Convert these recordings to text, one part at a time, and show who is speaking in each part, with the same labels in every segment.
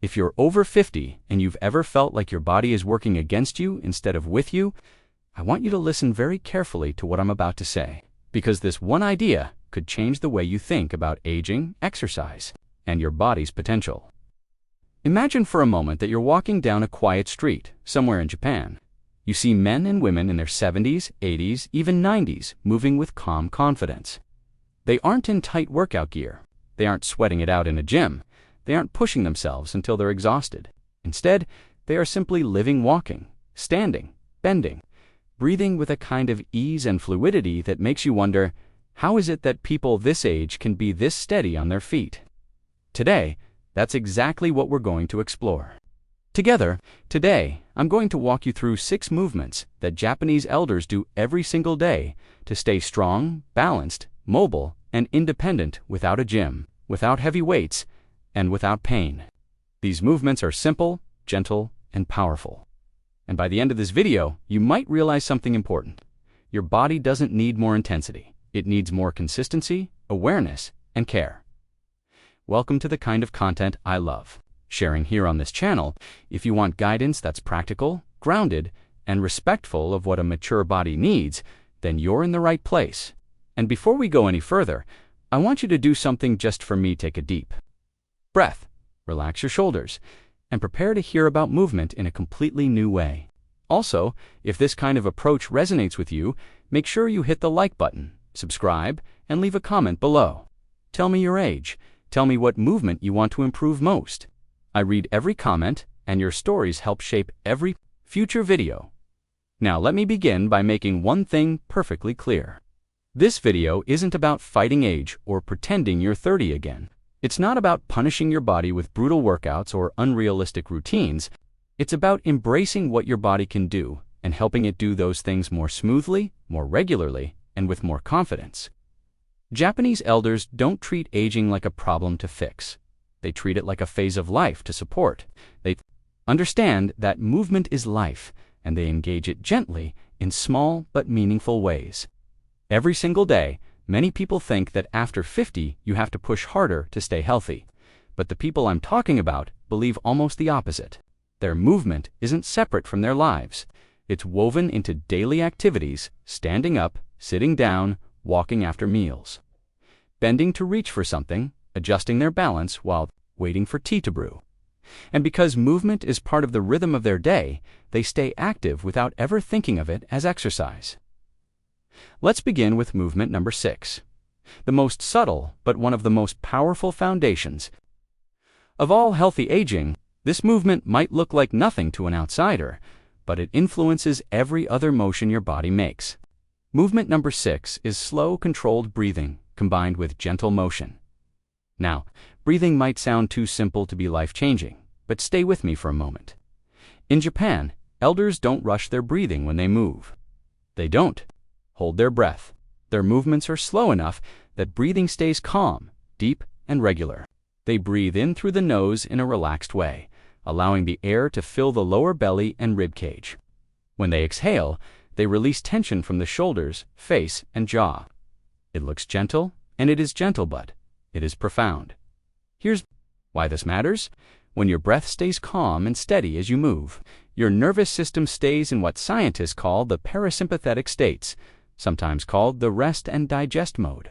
Speaker 1: If you're over 50 and you've ever felt like your body is working against you instead of with you, I want you to listen very carefully to what I'm about to say, because this one idea could change the way you think about aging, exercise, and your body's potential. Imagine for a moment that you're walking down a quiet street somewhere in Japan. You see men and women in their 70s, 80s, even 90s moving with calm confidence. They aren't in tight workout gear. They aren't sweating it out in a gym. They aren't pushing themselves until they're exhausted. Instead, they are simply living, walking, standing, bending, breathing with a kind of ease and fluidity that makes you wonder, how is it that people this age can be this steady on their feet? Today, that's exactly what we're going to explore. Together, today, I'm going to walk you through 6 movements that Japanese elders do every single day to stay strong, balanced, mobile, and independent without a gym, without heavy weights, and without pain. These movements are simple, gentle, and powerful. And by the end of this video, you might realize something important. Your body doesn't need more intensity. It needs more consistency, awareness, and care. Welcome to the kind of content I love sharing here on this channel. If you want guidance that's practical, grounded, and respectful of what a mature body needs, then you're in the right place. And before we go any further, I want you to do something just for me. Take a deep breath, relax your shoulders, and prepare to hear about movement in a completely new way. Also, if this kind of approach resonates with you, make sure you hit the like button, subscribe, and leave a comment below. Tell me your age. Tell me what movement you want to improve most. I read every comment, and your stories help shape every future video. Now let me begin by making one thing perfectly clear. This video isn't about fighting age or pretending you're 30 again. It's not about punishing your body with brutal workouts or unrealistic routines. It's about embracing what your body can do and helping it do those things more smoothly, more regularly, and with more confidence. Japanese elders don't treat aging like a problem to fix. They treat it like a phase of life to support. They understand that movement is life, and they engage it gently in small but meaningful ways. Every single day, many people think that after 50 you have to push harder to stay healthy. But the people I'm talking about believe almost the opposite. Their movement isn't separate from their lives. It's woven into daily activities, standing up, sitting down, walking after meals, bending to reach for something, adjusting their balance while waiting for tea to brew. And because movement is part of the rhythm of their day, they stay active without ever thinking of it as exercise. Let's begin with movement number 6, the most subtle but one of the most powerful foundations of all healthy aging. This movement might look like nothing to an outsider, but it influences every other motion your body makes. Movement number 6 is slow, controlled breathing combined with gentle motion. Now, breathing might sound too simple to be life-changing, but stay with me for a moment. In Japan, elders don't rush their breathing when they move. They don't hold their breath. Their movements are slow enough that breathing stays calm, deep, and regular. They breathe in through the nose in a relaxed way, allowing the air to fill the lower belly and rib cage. When they exhale, they release tension from the shoulders, face, and jaw. It looks gentle, and it is gentle, but it is profound. Here's why this matters. When your breath stays calm and steady as you move, your nervous system stays in what scientists call the parasympathetic states, sometimes called the rest and digest mode.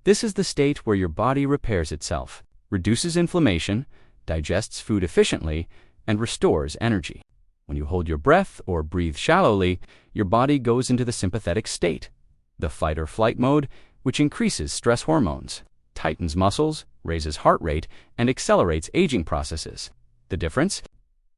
Speaker 1: This is the state where your body repairs itself, reduces inflammation, digests food efficiently, and restores energy. When you hold your breath or breathe shallowly, your body goes into the sympathetic state, the fight or flight mode, which increases stress hormones, tightens muscles, raises heart rate, and accelerates aging processes. The difference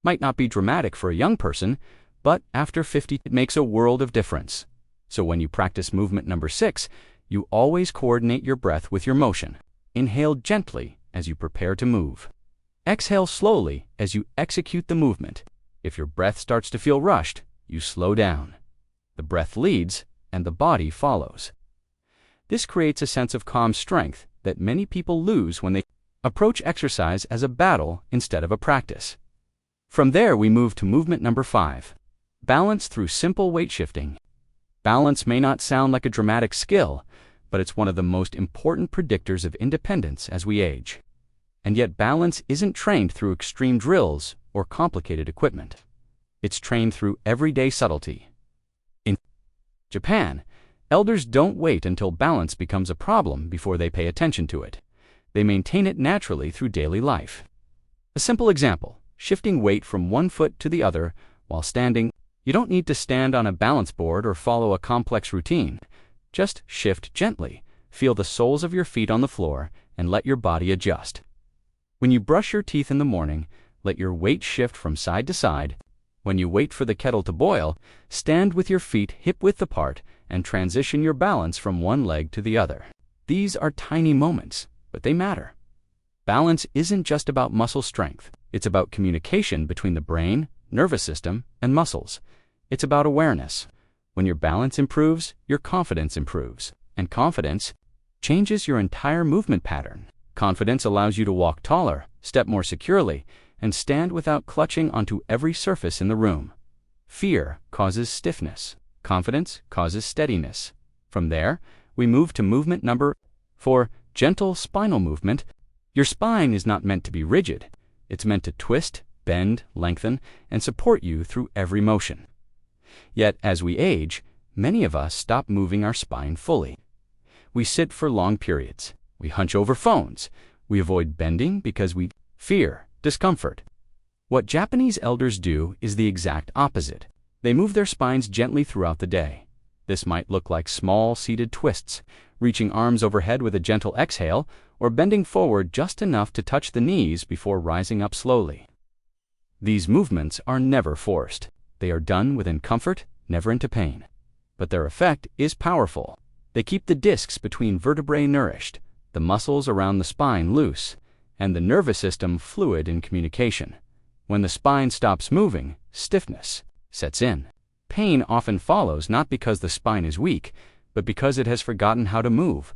Speaker 1: might not be dramatic for a young person, but after 50 it makes a world of difference. So when you practice movement number 6, you always coordinate your breath with your motion. Inhale gently as you prepare to move. Exhale slowly as you execute the movement. If your breath starts to feel rushed, you slow down. The breath leads, and the body follows. This creates a sense of calm strength that many people lose when they approach exercise as a battle instead of a practice. From there, we move to movement number 5, balance through simple weight shifting. Balance may not sound like a dramatic skill, but it's one of the most important predictors of independence as we age. And yet balance isn't trained through extreme drills or complicated equipment. It's trained through everyday subtlety. In Japan, elders don't wait until balance becomes a problem before they pay attention to it. They maintain it naturally through daily life. A simple example, shifting weight from one foot to the other while standing. You don't need to stand on a balance board or follow a complex routine. Just shift gently, feel the soles of your feet on the floor, and let your body adjust. When you brush your teeth in the morning, let your weight shift from side to side. When you wait for the kettle to boil, stand with your feet hip-width apart and transition your balance from one leg to the other. These are tiny moments, but they matter. Balance isn't just about muscle strength. It's about communication between the brain, nervous system, and muscles. It's about awareness. When your balance improves, your confidence improves. And confidence changes your entire movement pattern. Confidence allows you to walk taller, step more securely, and stand without clutching onto every surface in the room. Fear causes stiffness. Confidence causes steadiness. From there, we move to movement number 4, gentle spinal movement. Your spine is not meant to be rigid. It's meant to twist, bend, lengthen, and support you through every motion. Yet, as we age, many of us stop moving our spine fully. We sit for long periods. We hunch over phones. We avoid bending because we fear discomfort. What Japanese elders do is the exact opposite. They move their spines gently throughout the day. This might look like small seated twists, reaching arms overhead with a gentle exhale, or bending forward just enough to touch the knees before rising up slowly. These movements are never forced. They are done within comfort, never into pain. But their effect is powerful. They keep the discs between vertebrae nourished, the muscles around the spine loose, and the nervous system fluid in communication. When the spine stops moving, stiffness sets in. Pain often follows not because the spine is weak, but because it has forgotten how to move.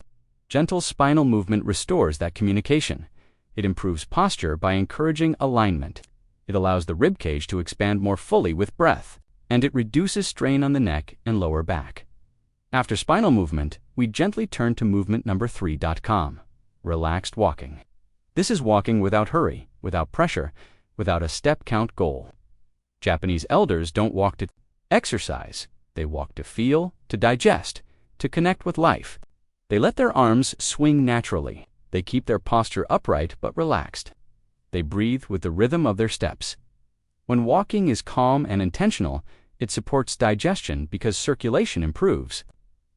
Speaker 1: Gentle spinal movement restores that communication. It improves posture by encouraging alignment. It allows the rib cage to expand more fully with breath, and it reduces strain on the neck and lower back. After spinal movement, we gently turn to movement number 3.com, relaxed walking. This is walking without hurry, without pressure, without a step count goal. Japanese elders don't walk to exercise. They walk to feel, to digest, to connect with life. They let their arms swing naturally. They keep their posture upright but relaxed. They breathe with the rhythm of their steps. When walking is calm and intentional, it supports digestion because circulation improves.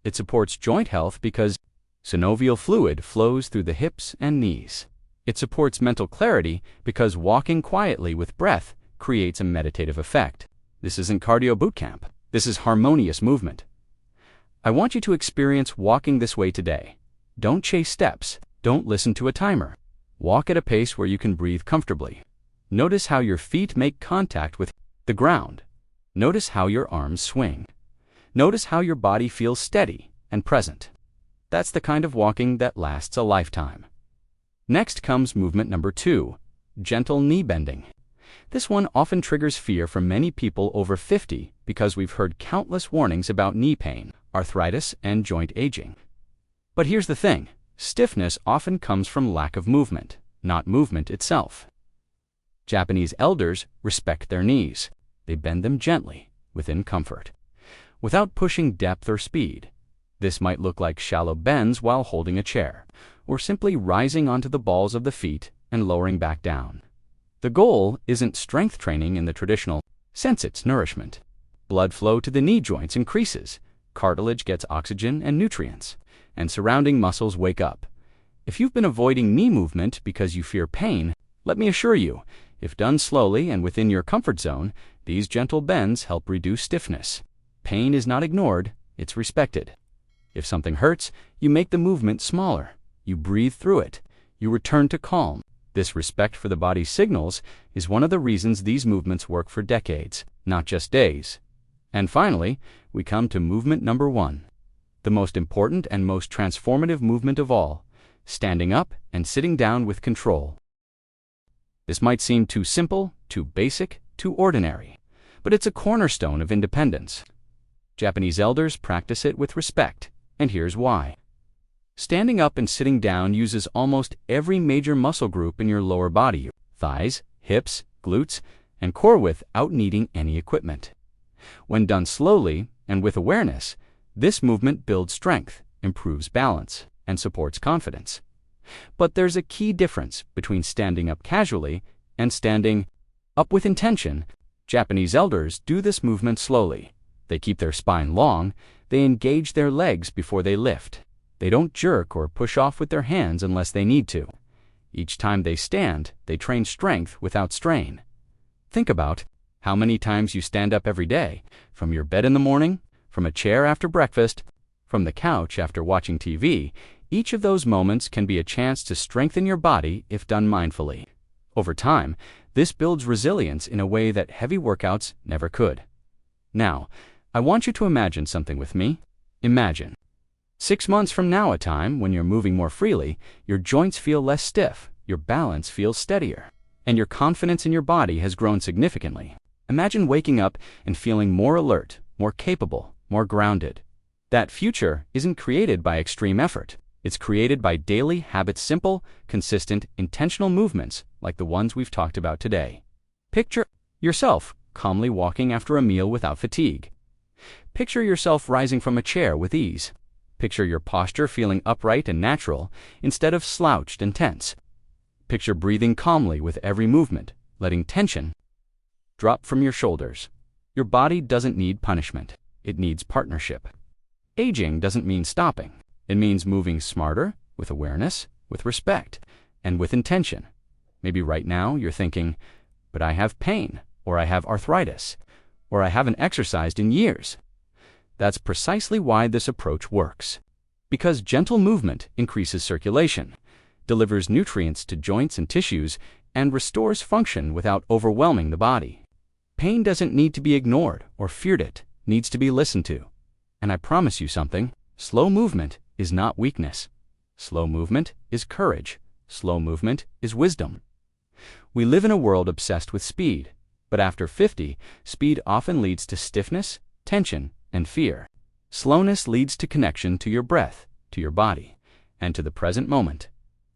Speaker 1: It supports joint health because synovial fluid flows through the hips and knees. It supports mental clarity because walking quietly with breath creates a meditative effect. This isn't cardio boot camp. This is harmonious movement. I want you to experience walking this way today. Don't chase steps. Don't listen to a timer. Walk at a pace where you can breathe comfortably. Notice how your feet make contact with the ground. Notice how your arms swing. Notice how your body feels steady and present. That's the kind of walking that lasts a lifetime. Next comes movement number 2, gentle knee bending. This one often triggers fear from many people over 50 because we've heard countless warnings about knee pain, arthritis, and joint aging. But here's the thing, stiffness often comes from lack of movement, not movement itself. Japanese elders respect their knees. They bend them gently, within comfort, without pushing depth or speed. This might look like shallow bends while holding a chair, or simply rising onto the balls of the feet and lowering back down. The goal isn't strength training in the traditional sense, it's nourishment. Blood flow to the knee joints increases, cartilage gets oxygen and nutrients, and surrounding muscles wake up. If you've been avoiding knee movement because you fear pain, let me assure you, if done slowly and within your comfort zone, these gentle bends help reduce stiffness. Pain is not ignored, it's respected. If something hurts, you make the movement smaller. You breathe through it. You return to calm. This respect for the body's signals is one of the reasons these movements work for decades, not just days. And finally, we come to movement number 1, the most important and most transformative movement of all, standing up and sitting down with control. This might seem too simple, too basic, too ordinary, but it's a cornerstone of independence. Japanese elders practice it with respect, and here's why. Standing up and sitting down uses almost every major muscle group in your lower body, your thighs, hips, glutes, and core without needing any equipment. When done slowly and with awareness, this movement builds strength, improves balance, and supports confidence. But there's a key difference between standing up casually and standing up with intention. Japanese elders do this movement slowly. They keep their spine long, they engage their legs before they lift. They don't jerk or push off with their hands unless they need to. Each time they stand, they train strength without strain. Think about how many times you stand up every day, from your bed in the morning, from a chair after breakfast, from the couch after watching TV. Each of those moments can be a chance to strengthen your body if done mindfully. Over time, this builds resilience in a way that heavy workouts never could. Now, I want you to imagine something with me. Imagine 6 months from now, a time when you're moving more freely, your joints feel less stiff, your balance feels steadier, and your confidence in your body has grown significantly. Imagine waking up and feeling more alert, more capable, more grounded. That future isn't created by extreme effort. It's created by daily habits, simple, consistent, intentional movements like the ones we've talked about today. Picture yourself calmly walking after a meal without fatigue. Picture yourself rising from a chair with ease. Picture your posture feeling upright and natural instead of slouched and tense. Picture breathing calmly with every movement, letting tension drop from your shoulders. Your body doesn't need punishment. It needs partnership. Aging doesn't mean stopping. It means moving smarter, with awareness, with respect, and with intention. Maybe right now you're thinking, but I have pain, or I have arthritis, or I haven't exercised in years. That's precisely why this approach works. Because gentle movement increases circulation, delivers nutrients to joints and tissues, and restores function without overwhelming the body. Pain doesn't need to be ignored or feared, it needs to be listened to. And I promise you something, slow movement is not weakness. Slow movement is courage. Slow movement is wisdom. We live in a world obsessed with speed, but after 50, speed often leads to stiffness, tension, and fear. Slowness leads to connection to your breath, to your body, and to the present moment.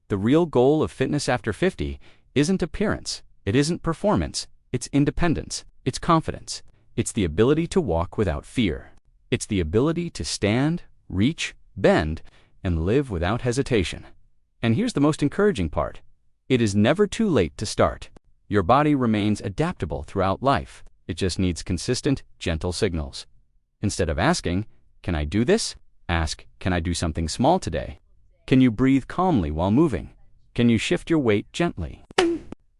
Speaker 1: The real goal of fitness after 50 isn't appearance, it isn't performance, it's independence, it's confidence, it's the ability to walk without fear. It's the ability to stand, reach, bend, and live without hesitation. And here's the most encouraging part. It is never too late to start. Your body remains adaptable throughout life. It just needs consistent, gentle signals. Instead of asking, "Can I do this?" ask, "Can I do something small today?" Can you breathe calmly while moving? Can you shift your weight gently?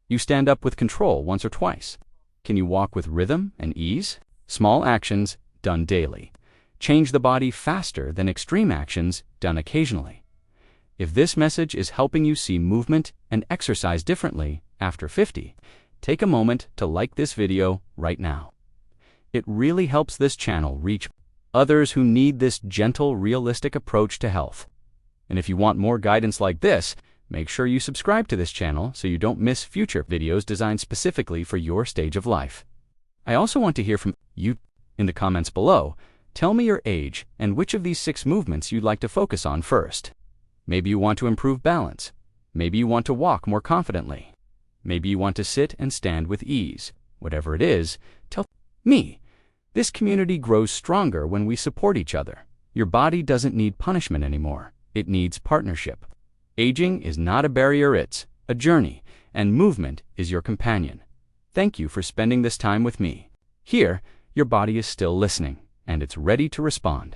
Speaker 1: You stand up with control once or twice. Can you walk with rhythm and ease? Small actions done daily change the body faster than extreme actions done occasionally. If this message is helping you see movement and exercise differently after 50, take a moment to like this video right now. It really helps this channel reach others who need this gentle, realistic approach to health. And if you want more guidance like this, make sure you subscribe to this channel so you don't miss future videos designed specifically for your stage of life. I also want to hear from you in the comments below. Tell me your age and which of these 6 movements you'd like to focus on first. Maybe you want to improve balance. Maybe you want to walk more confidently. Maybe you want to sit and stand with ease. Whatever it is, tell me. This community grows stronger when we support each other. Your body doesn't need punishment anymore. It needs partnership. Aging is not a barrier, it's a journey, and movement is your companion. Thank you for spending this time with me. Here, your body is still listening, and it's ready to respond.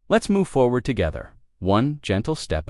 Speaker 1: Let's move forward together, one gentle step